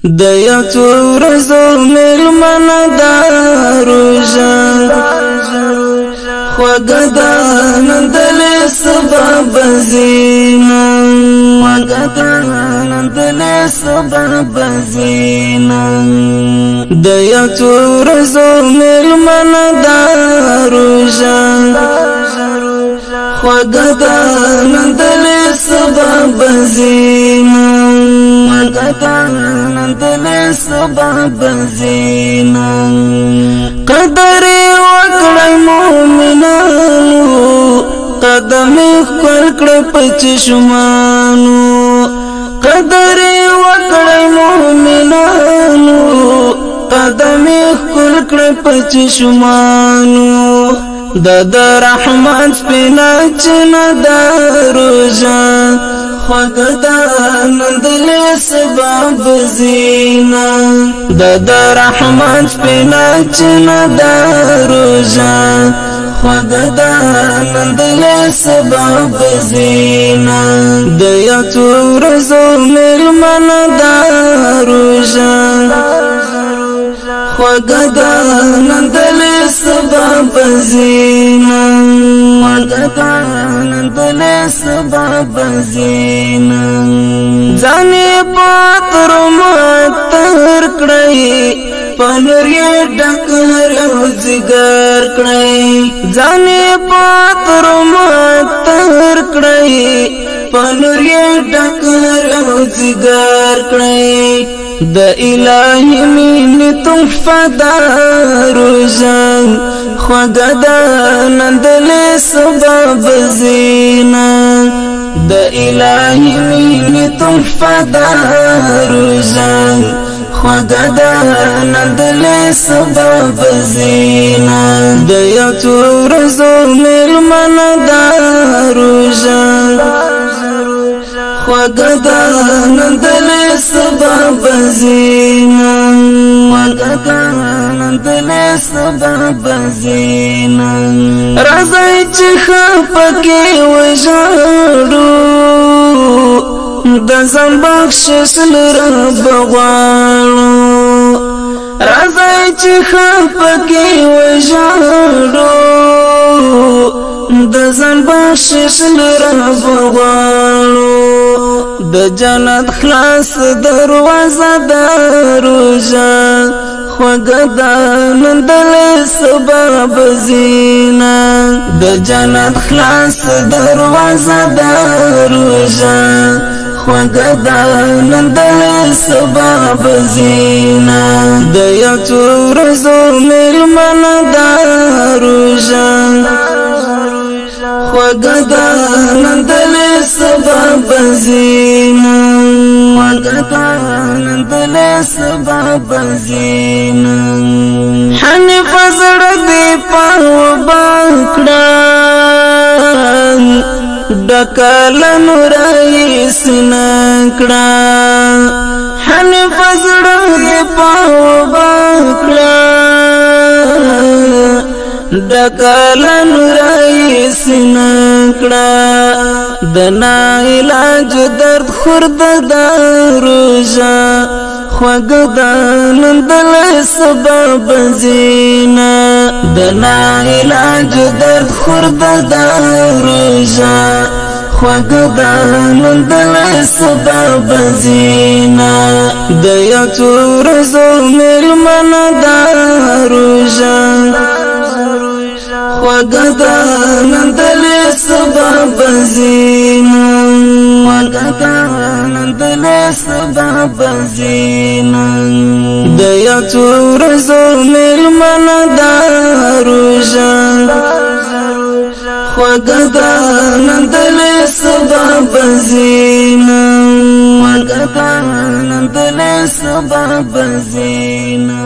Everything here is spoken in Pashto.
د یو څو ورځو میلمنه دا روژه خوږه ده نن دلې سبا به ځینه خوږه ده نن دلې سبا به ځینه د یو څو ورځو میلمنه دا روژه خوږه ده نن دلې سبا به ځینه نندلې سبا بزینا قدر وکړی مومنانو قدم خپل کړ پچ شمانو قدر وکړی مومنانو قدم خپل کړ پچ شمانو د رحمت سپینا چنا د روژه خوږه ده نن دلې سبا به ځینه د رحمت سپینا چنا د روژه خوږه ده نن دلې سبا به ځینه د یو څو ورځو میلمنه دا روژه خوږه ده نن دلې سبا به ځینه خوږه ده نن دلې سبا به ځینه ځان یې پاتر ماتر کړی په نور یې ډک هر ځګر کړی ځان یې پاتر ماتر کړی په نور یې ډک هر ځګر کړی د الهی مینې تحفه ده روژه خوږه ده نن دلې سبا به ځینه د الهی مینې تحفه ده روژه خوږه ده نن دلې سبا به ځینه د یو څو ورځو میلمنه دا روژه خوږه ده نن دلې سبا به ځینه خوږه ده نن دلې سبا به ځینه راځئ چې ښه پکې وژاړو د ځان بخشش رب غواړو راځئ چې ښه پکې وژاړو د ځان بخشش رب غواړو د جنت خلاص دروازه د روژه خوږه ده نن دلې سبا به ځینه د جنت خلاص دروازه د روژه خوږه ده نن دلې سبا به ځینه د یو څو ورځو میلمنه دا روژه خوږه ده نن دلې سبا به ځینه خوږه ده نن دلې سبا به ځینه حنیف زړه دې پاوبا کړه ډکه له نوره یې سینه کړه حنیف زړه دې پاوبا کړه ډکه له نوره یې سینه کړه د ناعلاج درد خورده د روژه خوږه ده نن دلې سبا به ځینه د ناعلاج درد خورده د روژه خوږه ده نن دلې سبا به ځینه د یو څو ورځو میلمنه دا روژه خوږه ده نن دلې سبا به ځینه خوږه ده نن دلې سبا به ځینه د یو څو ورځو میلمنه دا روژه خوږه ده نن دلې سبا به ځینه خوږه ده نن دلې سبا به ځینه